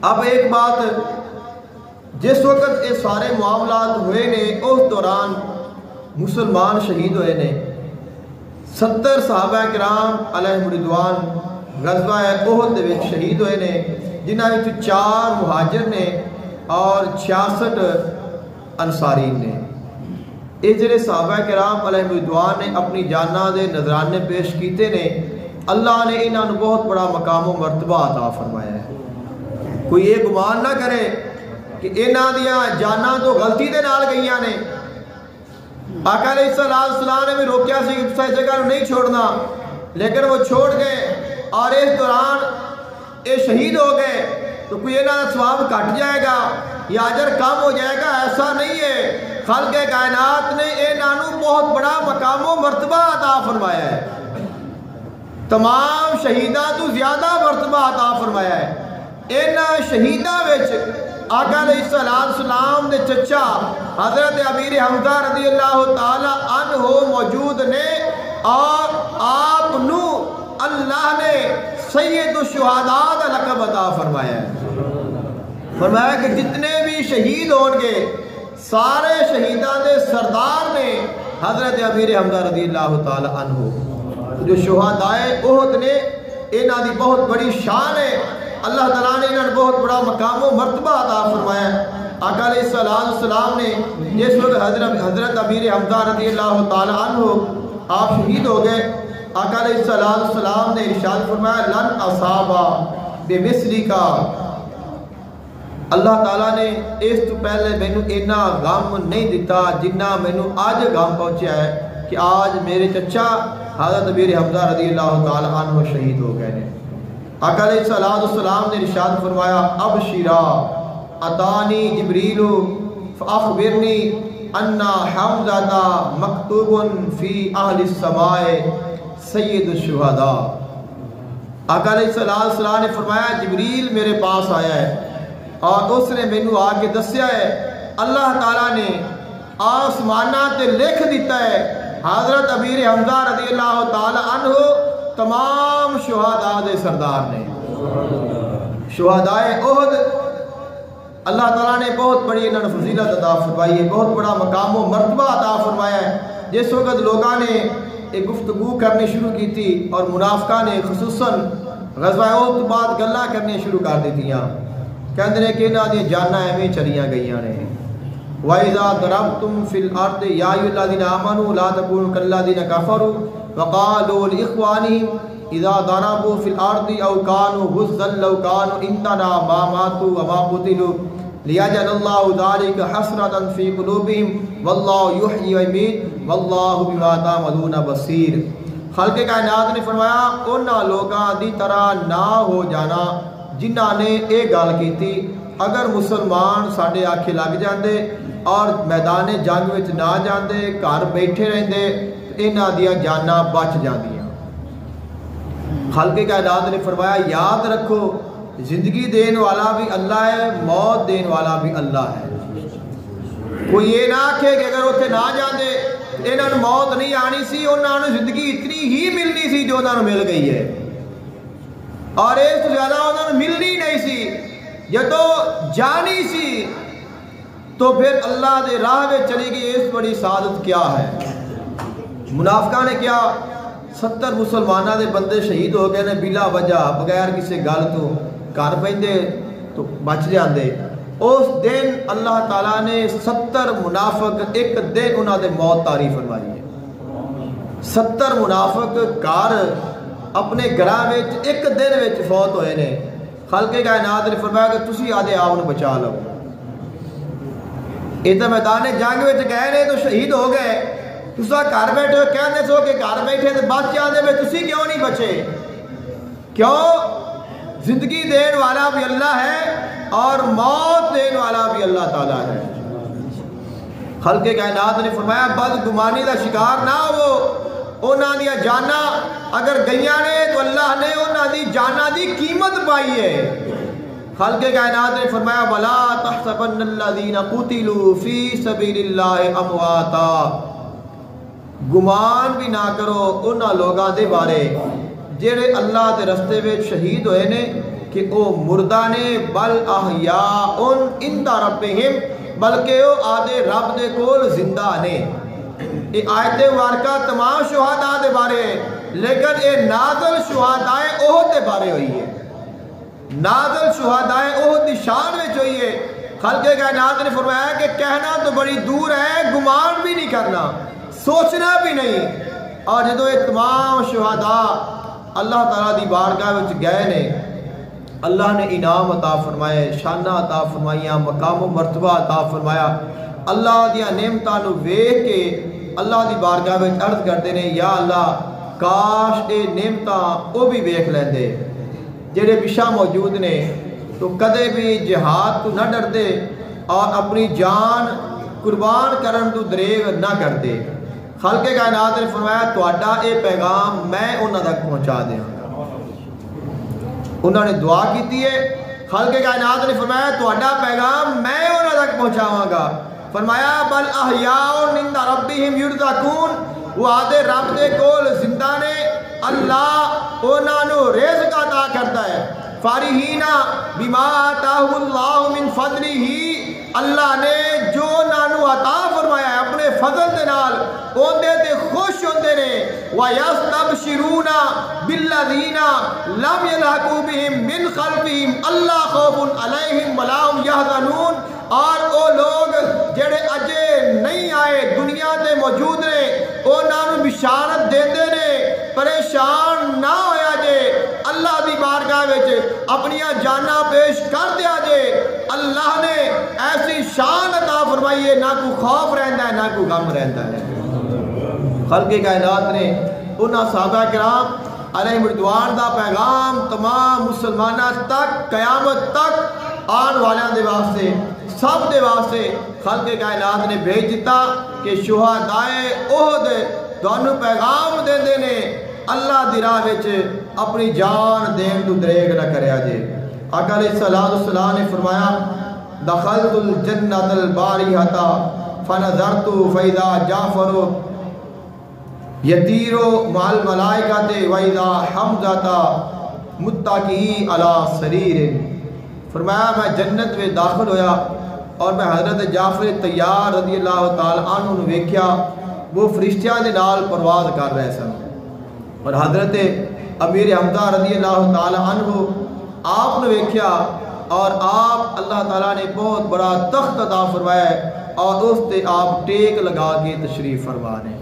اب ایک بات، جس وقت یہ سارے معاملات ہوئے نے اس دوران مسلمان شہید ہوئے نے 70 صحابہ کرام علیہم رضوان غزوہ احد دے وچ شہید ہوئے نے، جنہاں وچ 4 مہاجر نے اور 66 انصاری نے۔ یہ جڑے صحابہ کرام علیہم رضوان نے اپنی جاناں دے نذرانے پیش کیتے نے، اللہ نے انہاں نوں بہت بڑا مقام و مرتبہ عطا فرمایا ہے۔ کوئی یہ گمان نہ کرے کہ انہاں دیاں جاناں تو غلطی دے نال گئیاں نے۔ آقا علیہ السلام نے بھی روکیا سی کہ اس جگہ نہیں چھوڑنا، لیکن وہ چھوڑ گئے اور اس دوران یہ شہید ہو گئے، تو کوئی انہاں دا ثواب کٹ جائے گا یا اجر کم ہو جائے گا؟ ایسا نہیں ہے۔ خالق کائنات نے انہاں نوں بہت بڑا مقام و مرتبہ عطا فرمایا ہے، تمام شہیداں تو زیادہ مرتبہ عطا فرمایا ہے۔ انہاں شہیداں وچ آقا علیہ السلام دے چچا حضرت امیر حمزہ رضی اللہ تعالی عنہ موجود نے، اور آپ نو اللہ نے سید الشہداء دا لقب عطا فرمایا ہے۔ فرمایا کہ جتنے بھی شہید ہون گے سارے شہیدان دے سردار نے حضرت امیر حمزہ رضی اللہ تعالی عنہ۔ جو شہداء احد نے انہاں دی بہت بڑی شان ہے، اللہ تعالیٰ نے انہوں نے بہت بڑا مقام و مرتبہ عطا فرمایا۔ آقا علیہ السلام نے جس وقت حضرت امیر حمزہ رضی اللہ تعالی عنہ آپ شہید ہو گئے، آقا علیہ السلام نے ارشاد فرمایا لن اصابا بمثلی کا، اللہ تعالیٰ نے اس تو پہلے مینوں اتنا غم نہیں دیتا جنہ مینوں آج غم پہنچا ہے کہ آج میرے چچا حضرت امیر حمزہ رضی اللہ تعالی عنہ شہید ہو گئے ہیں۔ آقا علیہ السلام نے ارشاد فرمایا ابشرا اتانی جبریل فاخبرنی ان حمزہ مکتوب فی اہل السماء سید الشہداء۔ آقا علیہ السلام نے فرمایا جبریل میرے پاس آیا ہے اور اس نے مینوں آ کے دسیا ہے اللہ تعالیٰ نے آسماناں تے لکھ دیتا ہے حضرت امیر حمزہ رضی اللہ تعالی عنہ تمام شہداء دے سردار نے۔ شہداء احد اللہ تعالیٰ نے بہت بڑی انہوں نے فضیلت عطا فرمائی ہے، بہت بڑا مقام و مرتبہ عطا فرمایا ہے۔ جس وقت لوگاں نے ایک گفتگو کرنی شروع کی تھی اور منافقہ نے خصوصاً غزوہ احد تو بعد گلاں کرنی شروع کر دیتیاں، کہندے نے کہ انہاں دی جاناں ایویں چلیاں گئیاں نے۔ وَإِذَا ضَرَبْتُمْ فِي الْأَرْضِ يَا أَيُّهَا الَّذِينَ آمَنُوا لَا تَكُونُوا كَالَّذِينَ كَفَرُوا وَقَالُوا لِإِخْوَانِهِمْ إِذَا ضَرَبُوا فِي الْأَرْضِ أَوْ كَانُوا غُزًّى لَوْ كَانُوا عِندَنَا مَا مَاتُوا وَمَا قُتِلُوا لِيَجْعَلَ اللَّهُ ذَلِكَ حَسْرَةً فِي قُلُوبِهِمْ وَاللَّهُ يُحْيِي وَيُمِيتُ وَاللَّهُ بِمَا تَعْمَلُونَ بَصِيرٌ۔ خالق کائنات نے فرمایا انہاں لوگاں دی طرح نہ ہو جانا جنہاں نے یہ گل کی اگر مسلمان ساڈے آکھے لگ جاندے اور میدان جنگ وچ نہ جاندے گھر بیٹھے رہندے انہاں دیاں جاناں بچ جاندیاں۔ خالق کائنات نے فرمایا یاد رکھو زندگی دین والا بھی اللہ ہے، موت دین والا بھی اللہ ہے۔ کوئی یہ نہ آکھے کہ اگر اتنے نہ جاندے انہاں نوں موت نہیں آنی سی، انہاں نوں زندگی اتنی ہی ملنی سی جو انہاں نوں مل گئی ہے، اور اس تو زیادہ انہوں نے ملنی نہیں سی۔ جدو جانی سی تو پھر اللہ دے راہ میں چلی گئی، اس بڑی سعادت کیا ہے۔ منافقہ نے کیا 70 مسلمانہ دے بندے شہید ہو گئے نے بلا وجہ بغیر کسی گل تو گھر پیندے تو بچ جاندے۔ اس دن اللہ تعالیٰ نے 70 منافق ایک دن انہوں نے موت تاری فرمائی ہے۔ 70 منافق گھر اپنے گھراں وچ ایک دن وچ فوت ہوئے نے۔ خالق کائنات نے فرمایا کہ تسی آدھے آپ بچا لو، یہ تو میدان جنگ وچ گئے نے تو شہید ہو گئے، تسا گھر بیٹھے کہنے سو کہ گھر بیٹھے تو بچ جاندے میں تسی کیوں نہیں بچے؟ کیوں؟ زندگی دین والا بھی اللہ ہے اور موت دین والا بھی اللہ تعالیٰ ہے۔ خالق کائنات نے فرمایا بدگمانی کا شکار نہ ہو، انہاں دیا جانا اگر گئیاں نے تو اللہ نے انہاں دی جانا دی قیمت پائی ہے۔ خالق کائنات نے فرمایا وَلَا تَحْسَبَنَّ الَّذِينَ قُتِلُوا فِي سَبِيلِ اللَّهِ أَمْوَاتًا، گمان بھی نہ کرو انہاں لوگاں دے بارے جڑے اللہ دے رستے وچ شہید ہوئے نے کہ او مردہ نے بل احیاء عند ربہم بلکہ او آدھے رب دے کول زندہ نے. یہ آیت مبارکہ تمام شہداء دے بارے لیکن یہ نازل شہداء احد دے بارے ہوئی ہے. نازل شہداء احد دی شان وچ ہوئی ہے. خالق کائنات نے فرمایا کہ کہنا تو بڑی دور ہے، گمان بھی نہیں کرنا، سوچنا بھی نہیں. اور جدو یہ تمام شہداء اللہ تعالیٰ دی بارگاہ وچ گئے نے، اللہ نے انعام عطا فرمائے، شانہ عطا فرمائیاں، مقام و مرتبہ عطا فرمایا. اللہ دیا نعمتاں نو ویکھ کے اللہ دی بارگاہ وچ عرض کرتے نے یا اللہ کاش اے نعمتاں او بھی ویکھ لیندے جڑے پچھا موجود نے، تو کدے بھی جہاد تو نہ ڈردے اور اپنی جان قربان کرن تو دریغ نہ کرتے. خالق کائنات نے فرمایا تہاڈا اے پیغام میں انہاں تک پہنچا دیاں. انہوں نے دعا کیتی ہے. خالق کائنات نے فرمایا تہاڈا پیغام میں انہاں تک پہنچاواں گا. فرمایا بل احیاء عند ربہم یرزقون، وہ آدھے رب دے کول زندہ نے، اللہ انہاں نو رزق عطا کرتا ہے. فارحین بما آتاہ اللہ من فضلہ، اللہ نے جو نانو عطا فرمایا ہے اپنے فضل دے نال اوندے تے خوش ہوندے نے. وَيَسْتَبْشِرُونَ بِالَّذِينَ لَمْ يَلْحَقُوا بِهِمْ مِنْ خَلْفِهِمْ أَلَّا خَوْفٌ عَلَيْهِمْ وَلَا هُمْ يَحْزَنُونَ. اور او لوگ جڑے اجے نہیں آئے دنیا دے موجود نے انہاں نوں بشارت دیندے نے پریشان نہ ہویا جے، اللہ دی بارگاہ وچ اپنی جاناں پیش کر دیا جے. اللہ نے ایسی شان عطا فرمائی ہے، نہ کوئی خوف رہندا ہے نہ کوئی غم رہندا ہے. خالق کائنات نے انہاں صحابہ کرام علیہم رضوان دا پیغام تمام مسلماناں تک قیامت تک آن والیاں دے واسطے سب دے واسطے خالق کائنات نے بھیج دیتا کہ شہداء احد تانوں پیغام دیندے نے اللہ دی راہ وچ اپنی جان دین تو دریغ نہ کریا جے. آقا علیہ الصلوۃ والسلام نے فرمایا دخلت الجنۃ البارحۃ فنظرت فاذا جعفر یطیر مع الملائکۃ واذا حمزۃ متکی علی سریر. فرمایا میں جنت میں داخل ہویا اور میں حضرت جعفر طیار رضی اللہ تعالی عنہ نے ویکھیا وہ فرشتیاں دے نال پرواز کر رہے سن. اور حضرت امیر حمزہ رضی اللہ تعالی عنہ آپ نے ویکھیا اور آپ اللہ تعالیٰ نے بہت بڑا تخت عطا فرمایا اور اس تے آپ ٹیک لگا کے تشریف فرما نے.